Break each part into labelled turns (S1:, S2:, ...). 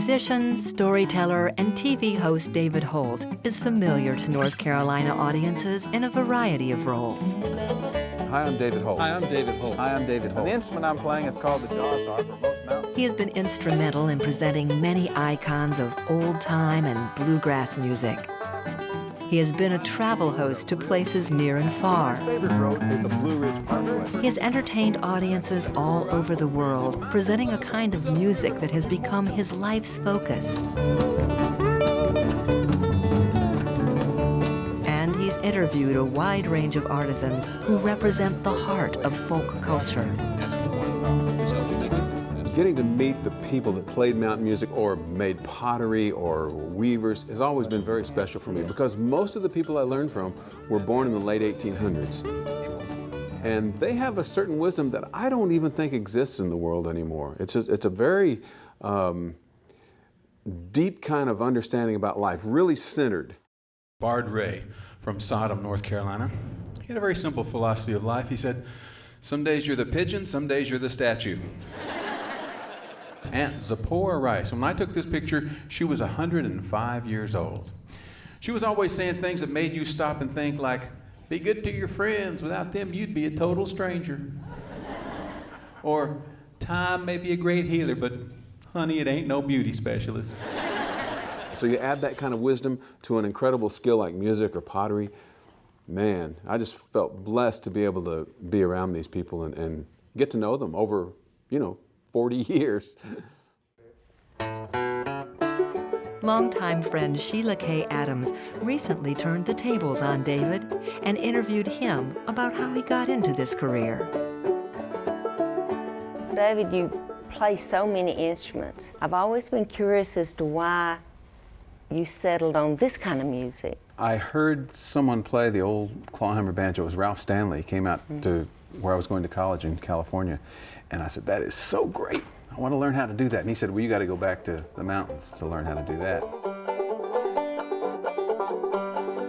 S1: Musician, storyteller, and TV host David Holt is familiar to North Carolina audiences in a variety of roles.
S2: Hi, I'm David Holt.
S3: Hi, I'm David Holt.
S2: Hi, I'm David Holt.
S3: And the instrument I'm playing is called the jaws harp, or most mountain.
S1: He has been instrumental in presenting many icons of old-time and bluegrass music. He has been a travel host to places near and far.
S3: My favorite road is the Blue Ridge Parkway.
S1: He has entertained audiences all over the world, presenting a kind of music that has become his life's focus. And he's interviewed a wide range of artisans who represent the heart of folk culture.
S2: Getting to meet the people that played mountain music or made pottery or weavers has always been very special for me because most of the people I learned from were born in the late 1800s. And they have a certain wisdom that I don't even think exists in the world anymore. It's a very deep kind of understanding about life, really centered.
S4: Bard Ray from Sodom, North Carolina. He had a very simple philosophy of life. He said, some days you're the pigeon, some days you're the statue. Aunt Zipporah Rice, when I took this picture, she was 105 years old. She was always saying things that made you stop and think like, be good to your friends, without them you'd be a total stranger. Or, time may be a great healer, but honey, it ain't no beauty specialist.
S2: So you add that kind of wisdom to an incredible skill like music or pottery, man, I just felt blessed to be able to be around these people and get to know them over, 40 years.
S1: Longtime friend Sheila K. Adams recently turned the tables on David and interviewed him about how he got into this career.
S5: David, you play so many instruments. I've always been curious as to why you settled on this kind of music.
S2: I heard someone play the old clawhammer banjo. It was Ralph Stanley. He came out to where I was going to college in California. And I said, that is so great. I want to learn how to do that. And he said, well, you got to go back to the mountains to learn how to do that.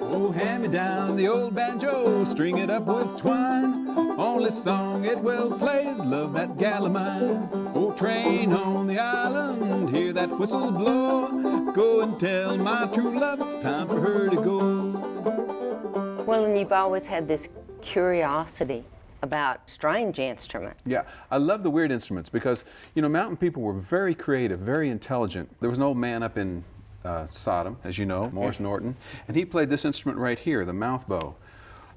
S6: Oh, hand me down the old banjo, string it up with twine. Only song it will play is Love That Gal of Mine. Oh, train on the island, hear that whistle blow. Go and tell my true love it's time for her to go.
S5: Well, and you've always had this curiosity about strange instruments.
S2: Yeah, I love the weird instruments because, mountain people were very creative, very intelligent. There was an old man up in Sodom, as you know, Morris Norton, and he played this instrument right here, the mouth bow.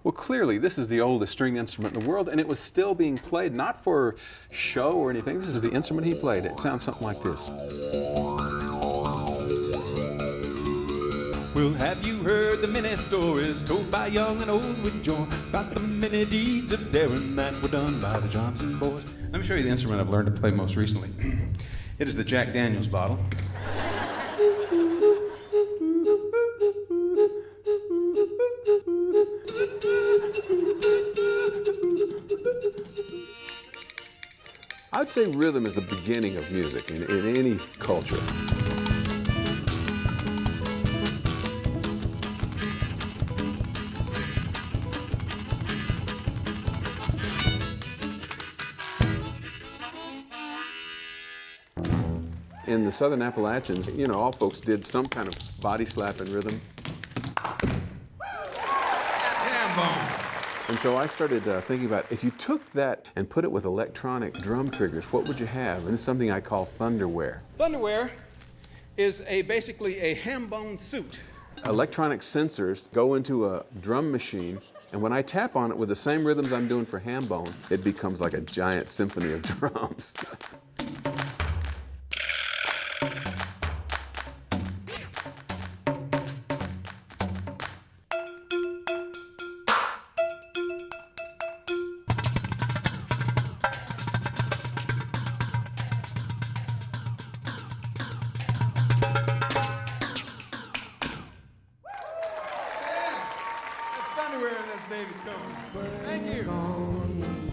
S2: Well, clearly, this is the oldest string instrument in the world, and it was still being played, not for show or anything. This is the instrument he played. It sounds something like this.
S6: Well, have you heard the many stories told by young and old with joy about the many deeds of daring that were done by the Johnson boys?
S4: Let me show you the instrument I've learned to play most recently. It is the Jack Daniels bottle.
S2: I'd say rhythm is the beginning of music in any culture. In the Southern Appalachians, all folks did some kind of body slap and rhythm. And so I started thinking about, if you took that and put it with electronic drum triggers, what would you have? And it's something I call thunderwear.
S4: Thunderwear is basically a ham bone suit.
S2: Electronic sensors go into a drum machine, and when I tap on it with the same rhythms I'm doing for ham bone, it becomes like a giant symphony of drums.
S4: Thank you.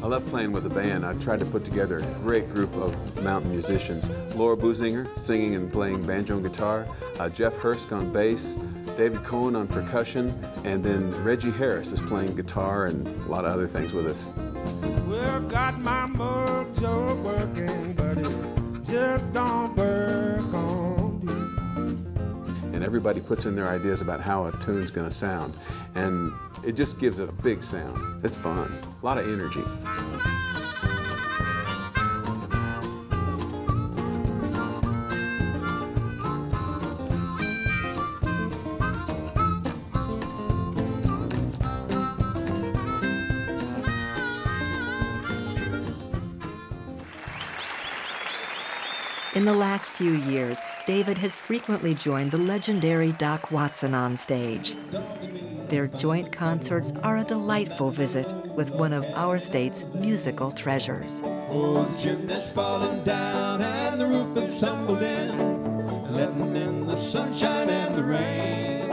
S2: I love playing with the band. I tried to put together a great group of mountain musicians. Laura Buzinger singing and playing banjo and guitar, Jeff Hursk on bass, David Cohen on percussion, and then Reggie Harris is playing guitar and a lot of other things with us.
S7: Well, got my mojo working, but it just don't work on you.
S2: and everybody puts in their ideas about how a tune's going to sound, and it just gives it a big sound. It's fun, a lot of energy.
S1: In the last few years, David has frequently joined the legendary Doc Watson on stage. Their joint concerts are a delightful visit with one of our state's musical treasures.
S6: Oh, the chimney's falling down and the roof is tumbled in, letting in the sunshine and the rain.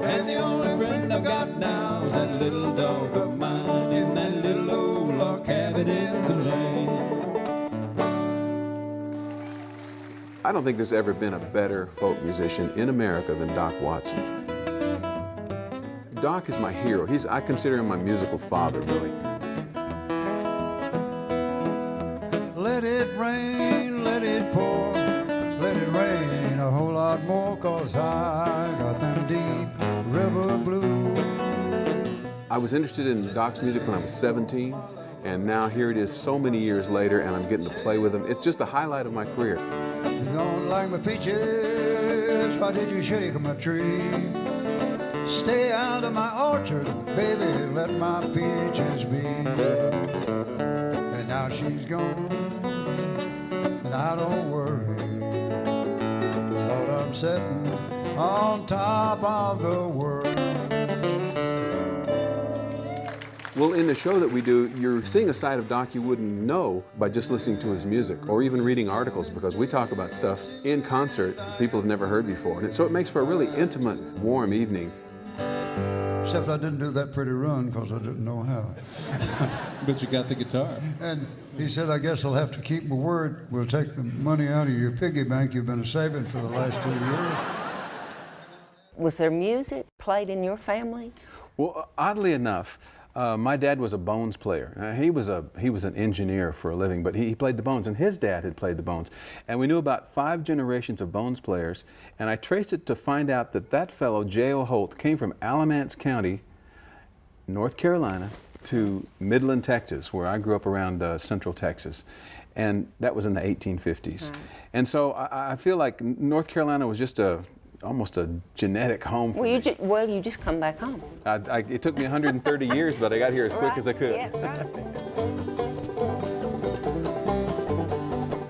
S6: And the only friend I've got now is that little dog of mine in that little old log cabin in the lane.
S2: I don't think there's ever been a better folk musician in America than Doc Watson. Doc is my hero. I consider him my musical father, really.
S6: Let it rain, let it pour, let it rain a whole lot more, 'cause I got them deep river blues.
S2: I was interested in Doc's music when I was 17, and now here it is so many years later, and I'm getting to play with him. It's just the highlight of my career.
S6: You don't like my peaches, why did you shake my tree? Stay out of my orchard, baby, let my peaches be. And now she's gone, and I don't worry. Lord, I'm sitting on top of the world.
S2: Well, in the show that we do, you're seeing a side of Doc you wouldn't know by just listening to his music or even reading articles, because we talk about stuff in concert people have never heard before. And so it makes for a really intimate, warm evening.
S6: Except I didn't do that pretty run because I didn't know how.
S8: But you got the guitar.
S6: And he said, I guess I'll have to keep my word. We'll take the money out of your piggy bank you've been saving for the last 2 years.
S5: Was there music played in your family?
S2: Well, oddly enough, my dad was a bones player. He was an engineer for a living, but he played the bones, and his dad had played the bones. And we knew about 5 generations of bones players, and I traced it to find out that fellow, J.O. Holt, came from Alamance County, North Carolina, to Midland, Texas, where I grew up around Central Texas. And that was in the 1850s. Right. And so I feel like North Carolina was just almost a genetic home for me.
S5: You just come back home.
S2: It took me 130 years, but I got here as quick as I could.
S5: Yeah, right.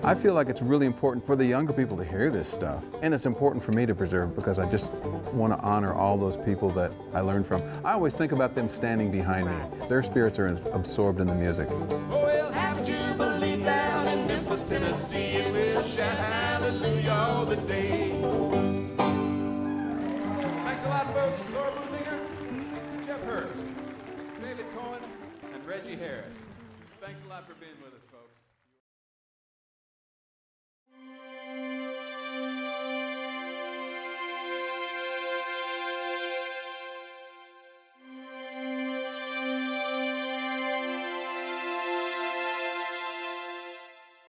S2: I feel like it's really important for the younger people to hear this stuff. And it's important for me to preserve, because I just want to honor all those people that I learned from. I always think about them standing behind me. Their spirits are absorbed in the music.
S7: Oh, we'll have Jubilee down in Memphis, Tennessee, and we'll shout hallelujah all the day.
S4: Thanks a lot, folks. Laura Businger, Jeff Hurst, David Cohen, and Reggie Harris. Thanks a lot for being with us, folks.